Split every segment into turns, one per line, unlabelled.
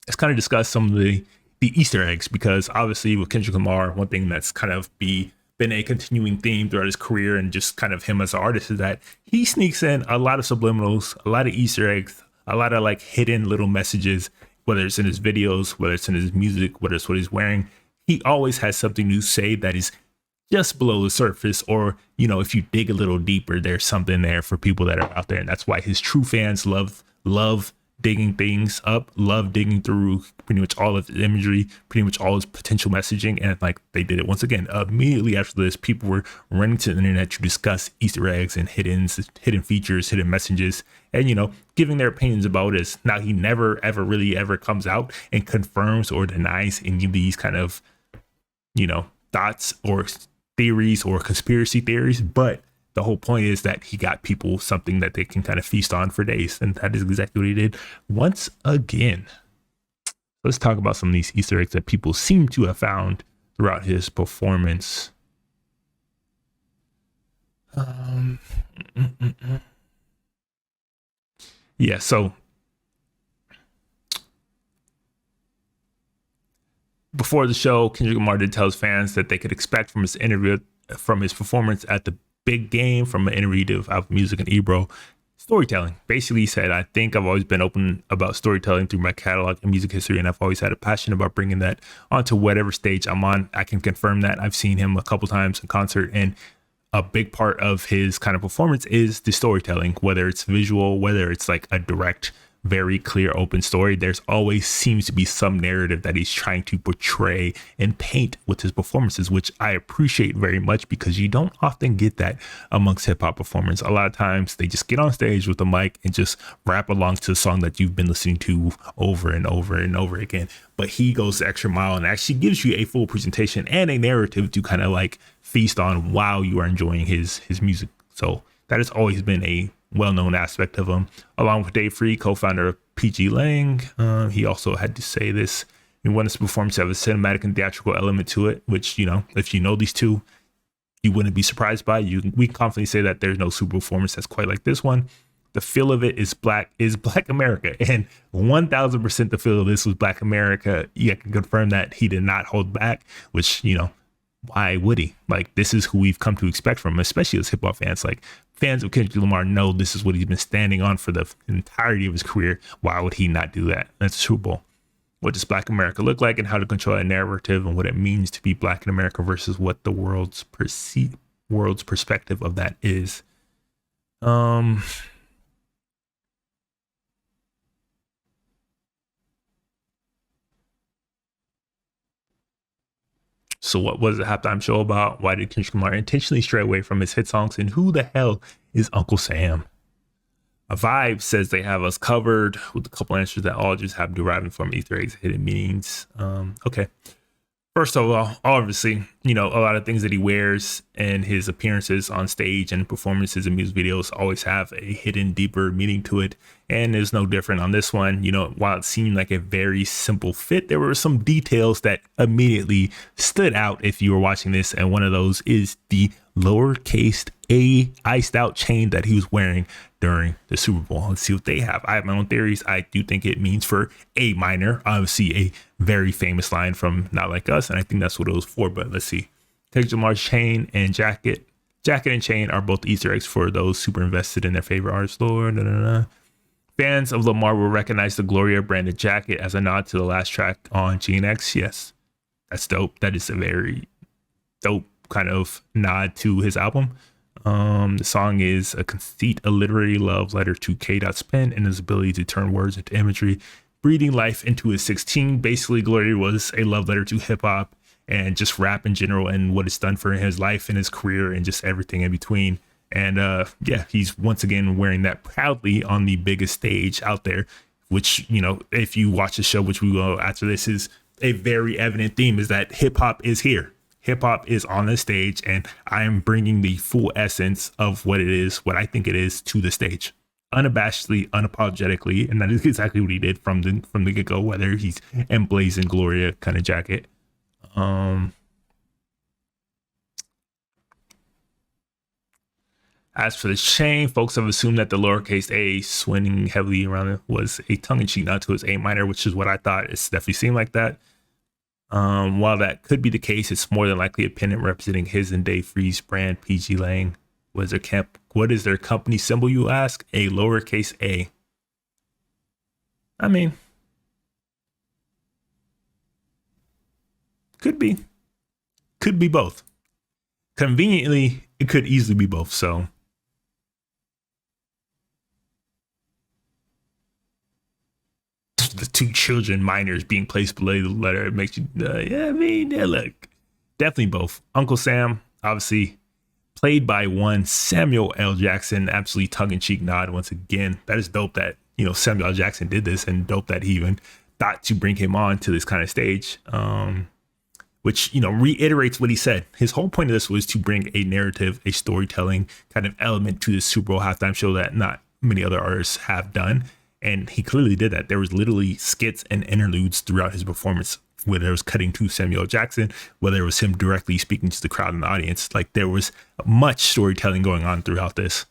let's kind of discuss some of the Easter eggs, because obviously with Kendrick Lamar, one thing that's kind of been a continuing theme throughout his career and just kind of him as an artist is that he sneaks in a lot of subliminals, a lot of Easter eggs, a lot of like hidden little messages, whether it's in his videos, whether it's in his music, whether it's what he's wearing. He always has something to say that is just below the surface, or if you dig a little deeper, there's something there for people that are out there. And that's why his true fans love digging things up, love digging through pretty much all of his imagery, pretty much all his potential messaging. And like they did it once again immediately after this, people were running to the internet to discuss Easter eggs and hidden features, hidden messages, and giving their opinions about it. Now he never ever really ever comes out and confirms or denies any of these kind of thoughts or theories or conspiracy theories, but the whole point is that he got people something that they can kind of feast on for days, and that is exactly what he did once again. Let's talk about some of these Easter eggs that people seem to have found throughout his performance. Yeah, so before the show, Kendrick Lamar did tell his fans that they could expect from his performance at the big game, from an interview to Apple Music and Ebro, storytelling. Basically, he said, "I think I've always been open about storytelling through my catalog and music history, and I've always had a passion about bringing that onto whatever stage I'm on. I can confirm that. I've seen him a couple times in concert, and a big part of his kind of performance is the storytelling, whether it's visual, whether it's like a direct, very clear, open story. There's always seems to be some narrative that he's trying to portray and paint with his performances, which I appreciate very much, because you don't often get that amongst hip hop performers. A lot of times they just get on stage with the mic and just rap along to a song that you've been listening to over and over and over again. But he goes the extra mile and actually gives you a full presentation and a narrative to kind of like feast on while you are enjoying his music. So that has always been a well-known aspect of him. Along with Dave Free, co-founder of PG Lang, he also had to say this: "We want his performance to have a cinematic and theatrical element to it," which, if you know these two, you wouldn't be surprised by. We can confidently say that there's no super performance that's quite like this one. The feel of it is Black America, and 1000% the feel of this was Black America. You can confirm that he did not hold back, which, why would he? Like, this is who we've come to expect from him, especially as hip hop fans. Like, fans of Kendrick Lamar know this is what he's been standing on for the entirety of his career. Why would he not do that? That's the Super Bowl. What does Black America look like, and how to control a narrative, and what it means to be Black in America versus what the world's perspective of that is. So what was the halftime show about? Why did Kendrick Lamar intentionally stray away from his hit songs? And who the hell is Uncle Sam? A Vibe says they have us covered with a couple answers that all just have deriving from Easter eggs, hidden meanings. Okay. First of all, obviously, a lot of things that he wears and his appearances on stage and performances and music videos always have a hidden, deeper meaning to it. And there's no different on this one. While it seemed like a very simple fit, there were some details that immediately stood out if you were watching this. And one of those is the lowercase a iced out chain that he was wearing during the Super Bowl. Let's see what they have. I have my own theories. I do think it means for A minor, obviously a very famous line from Not Like Us, and I think that's what it was for. But let's see. Kendrick Lamar's chain and jacket and chain are both Easter eggs for those super invested in their favorite artist. Lord, fans of Lamar will recognize the Gloria branded jacket as a nod to the last track on GNX. Yes, that's dope. That is a very dope kind of nod to his album. The song is a conceit, a literary love letter to K.Dot's pen and his ability to turn words into imagery, breathing life into his 16. Basically, Gloria was a love letter to hip hop and just rap in general, and what it's done for his life and his career and just everything in between. And he's once again wearing that proudly on the biggest stage out there, which, if you watch the show, which we will after this, is a very evident theme, is that hip hop is here. Hip hop is on the stage, and I am bringing the full essence of what it is, what I think it is, to the stage, unabashedly, unapologetically, and that is exactly what he did from the get go. Whether he's emblazoned Gloria kind of jacket, As for the chain, folks have assumed that the lowercase a swinging heavily around it was a tongue-in-cheek nod to his A minor, which is what I thought. It's definitely seemed like that. While that could be the case, it's more than likely a pendant representing his and Dave Free's brand, PG Lang. What is their company symbol, you ask? A lowercase a. I mean, could be both. Conveniently, it could easily be both. So the two children minors being placed below the letter, it makes you, look, definitely both. Uncle Sam, obviously played by one Samuel L. Jackson, absolutely tongue-in-cheek nod once again. That is dope that, Samuel L. Jackson did this, and dope that he even thought to bring him on to this kind of stage. Which, reiterates what he said. His whole point of this was to bring a narrative, a storytelling kind of element to the Super Bowl halftime show that not many other artists have done. And he clearly did that. There was literally skits and interludes throughout his performance, whether it was cutting to Samuel Jackson, whether it was him directly speaking to the crowd and the audience. Like, there was much storytelling going on throughout this.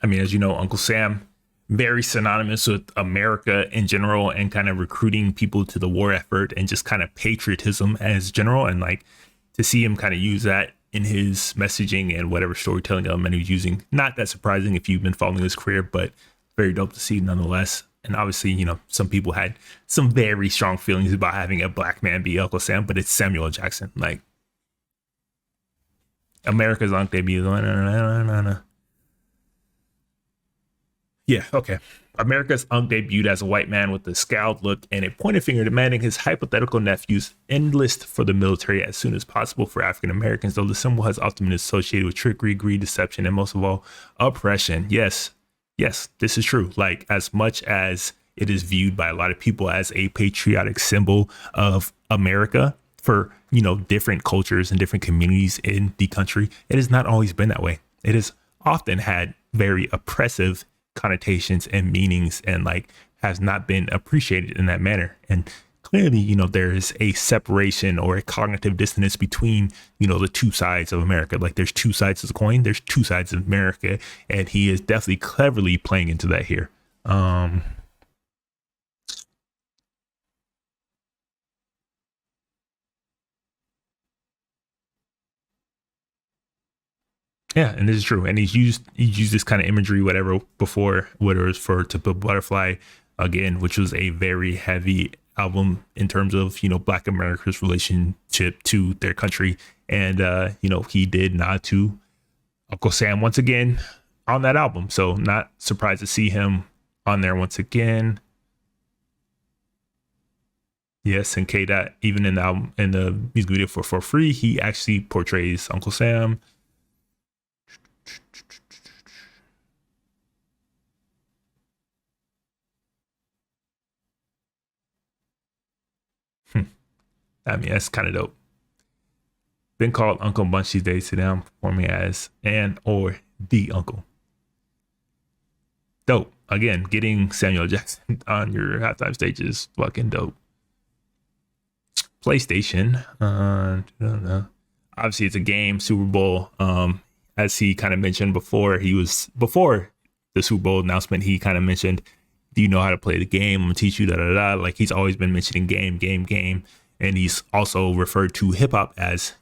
I mean, as you know, Uncle Sam, very synonymous with America in general and kind of recruiting people to the war effort and just kind of patriotism as general. And like, to see him kind of use that in his messaging and whatever storytelling element he was using, not that surprising if you've been following his career, but very dope to see nonetheless. And obviously, some people had some very strong feelings about having a black man be Uncle Sam, but it's Samuel L. Jackson. Like, America's on debut. Yeah, okay. America's Unk debuted as a white man with a scowled look and a pointed finger demanding his hypothetical nephew's enlist for the military as soon as possible for African Americans, though the symbol has often been associated with trickery, greed, deception, and most of all, oppression. Yes, this is true. Like, as much as it is viewed by a lot of people as a patriotic symbol of America for, different cultures and different communities in the country, it has not always been that way. It has often had very oppressive connotations and meanings, and like has not been appreciated in that manner. And clearly, there is a separation or a cognitive dissonance between, the two sides of America. Like, there's two sides of the coin, there's two sides of America, and he is definitely cleverly playing into that here. Yeah, and this is true. And he's used this kind of imagery, whatever, before, whether it's for To Pimp a Butterfly again, which was a very heavy album in terms of, Black America's relationship to their country. And he did nod to Uncle Sam once again on that album. So not surprised to see him on there once again. Yes, and K Dot, even in the album, in the music video for Free, he actually portrays Uncle Sam. I mean, that's kind of dope. Been called Uncle Bunch these days, so now I'm performing as and or the uncle. Dope. Again, getting Samuel Jackson on your halftime stage is fucking dope. PlayStation. I don't know. Obviously, it's a game, Super Bowl. As he kind of mentioned before the Super Bowl announcement, he kind of mentioned, do you know how to play the game? I'm gonna teach you, da da da. Like, he's always been mentioning game. And he's also referred to hip hop as,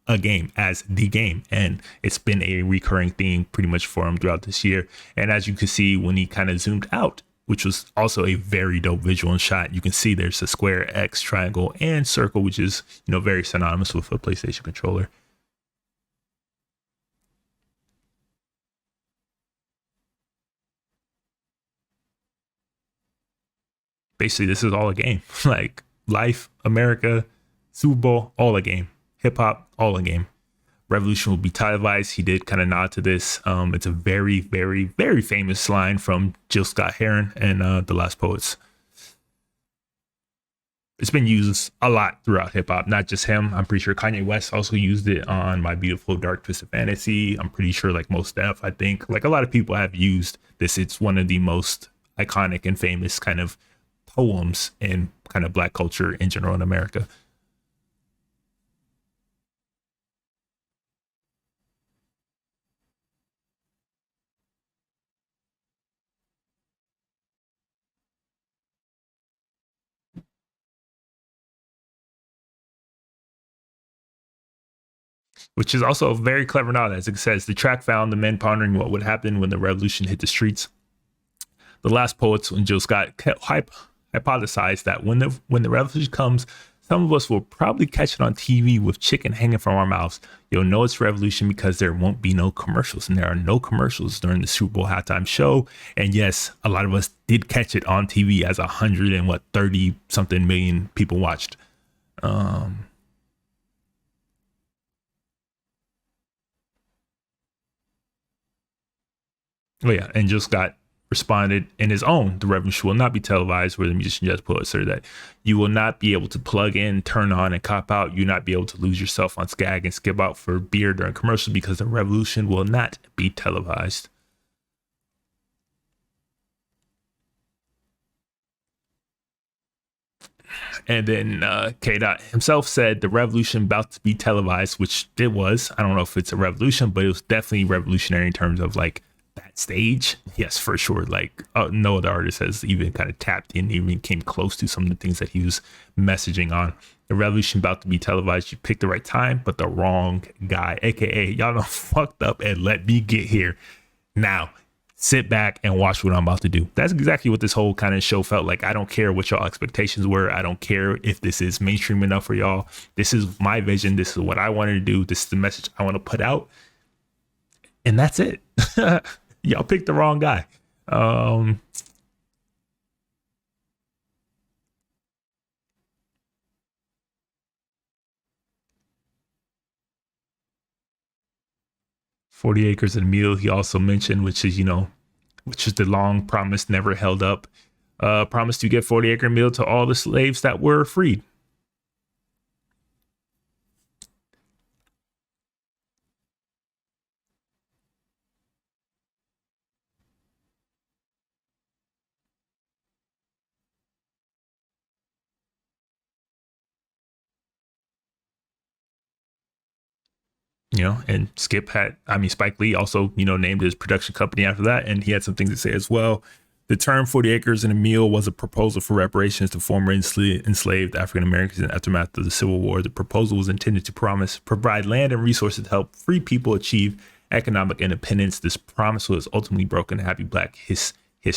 a game, as the game. And it's been a recurring theme pretty much for him throughout this year. And as you can see, when he kind of zoomed out, which was also a very dope visual shot, you can see there's a square, X, triangle, and circle, which is, very synonymous with a PlayStation controller. Basically, this is all a game. Like, life, America, Super Bowl, all a game. Hip hop, all a game. Revolution will be televised. He did kind of nod to this. It's a very, very, very famous line from Jill Scott Heron and The Last Poets. It's been used a lot throughout hip hop, not just him. I'm pretty sure Kanye West also used it on My Beautiful Dark Twisted Fantasy. I'm pretty sure like Mos Def, I think, like a lot of people have used this. It's one of the most iconic and famous kind of poems and kind of black culture in general in America. Which is also very clever now, as it says, the track found the men pondering what would happen when the revolution hit the streets. The last poets and Jill Scott hypothesized that when the revolution comes, some of us will probably catch it on TV with chicken hanging from our mouths. You'll know it's revolution because there won't be no commercials, and there are no commercials during the Super Bowl halftime show. And yes, a lot of us did catch it on TV as 30 something million people watched. Oh yeah, and Jill Scott responded in his own, the revolution will not be televised, where the musician just put asserted that you will not be able to plug in, turn on, and cop out. You'll not be able to lose yourself on Skag and skip out for beer during commercials because the revolution will not be televised. And then K. Dot himself said the revolution about to be televised, which it was. I don't know if it's a revolution, but it was definitely revolutionary in terms of like that stage. Yes, for sure. Like no other artist has even kind of tapped in, even came close to some of the things that he was messaging on. The revolution about to be televised. You picked the right time, but the wrong guy, aka y'all done fucked up and let me get here. Now sit back and watch what I'm about to do. That's exactly what this whole kind of show felt like. I don't care what y'all expectations were. I don't care if this is mainstream enough for y'all. This is my vision. This is what I wanted to do. This is the message I want to put out. And that's it. Y'all picked the wrong guy. 40 acres and a mule, he also mentioned, which is, which is the long promise never held up. Promise to get 40-acre mule to all the slaves that were freed. And Spike Lee also, named his production company after that. And he had some things to say as well. The term 40 acres and a mule was a proposal for reparations to former enslaved African Americans in the aftermath of the Civil War. The proposal was intended to provide land and resources to help free people achieve economic independence. This promise was ultimately broken. Happy Black, her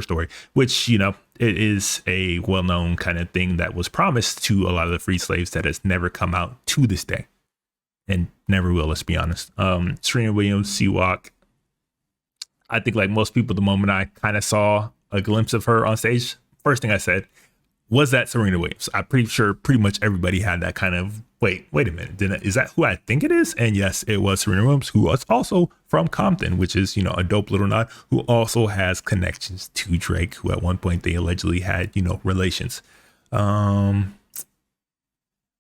story, which, it is a well-known kind of thing that was promised to a lot of the free slaves that has never come out to this day. And never will, let's be honest. Serena Williams, Seawalk. I think like most people, the moment I kind of saw a glimpse of her on stage, first thing I said, was that Serena Williams? I'm pretty sure pretty much everybody had that kind of, wait a minute. Is that who I think it is? And yes, it was Serena Williams, who was also from Compton, which is, a dope little nod, who also has connections to Drake, who at one point they allegedly had, relations.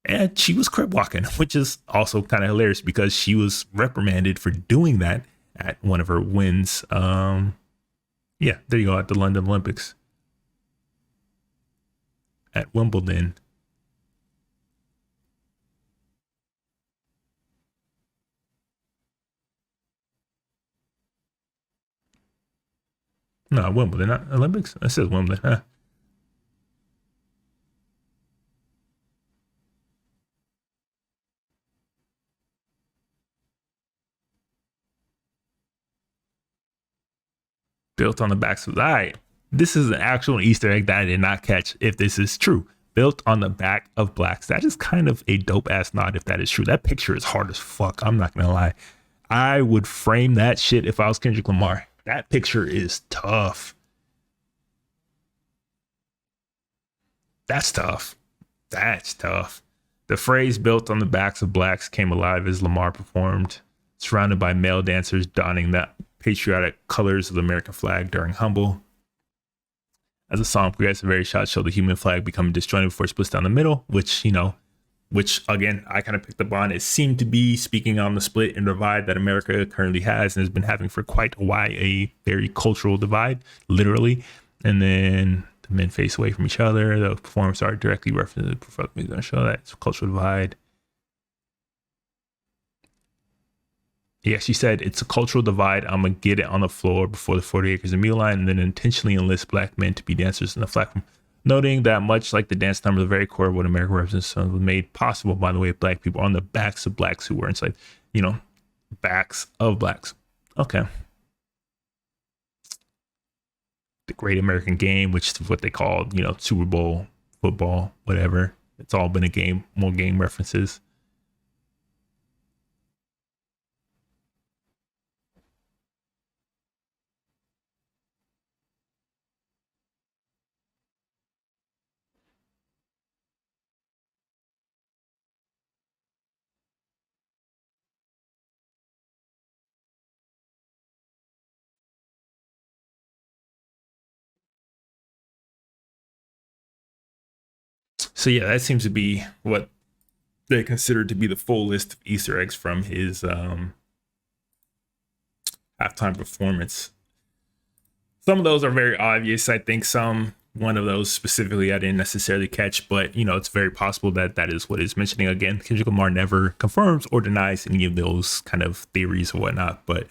And she was crip walking, which is also kind of hilarious because she was reprimanded for doing that at one of her wins. There you go, at the London Olympics. At Wimbledon. No, Wimbledon, not Olympics. It says Wimbledon. Huh? Built on the backs of this is an actual Easter egg that I did not catch if this is true. Built on the back of blacks. That is kind of a dope ass nod if that is true. That picture is hard as fuck. I'm not gonna lie. I would frame that shit if I was Kendrick Lamar. That picture is tough. That's tough. The phrase built on the backs of blacks came alive as Lamar performed, surrounded by male dancers donning the patriotic colors of the American flag during Humble. As the song progressed, various shots show the human flag becoming disjointed before it splits down the middle, which again, I kind of picked up on. It seemed to be speaking on the split and divide that America currently has and has been having for quite a while, a very cultural divide, literally. And then The men face away from each other. The performers are directly referenced to going to show that it's a cultural divide. Yeah, she said it's a cultural divide. I'm gonna get it on the floor before the 40 acres of mule line, and then intentionally enlist black men to be dancers in the flag. Noting that much like the dance number, the very core of what America represents was made possible by the way of black people on the backs of blacks who were enslaved. You know, backs of blacks. Okay. The Great American Game, which is what they called, you know, Super Bowl football, whatever. It's all been a game, more game references. So yeah, that seems to be what they consider to be the full list of Easter eggs from his halftime performance. Some of those are very obvious. I think one of those specifically I didn't necessarily catch, but you know, it's very possible that that is what is mentioning. Again, Kendrick Lamar never confirms or denies any of those kind of theories or whatnot. But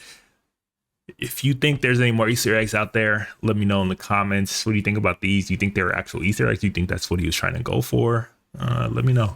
if you think there's any more Easter eggs out there, let me know in the comments. What do you think about these? Do you think they were actual Easter eggs? Do you think that's what he was trying to go for? Let me know.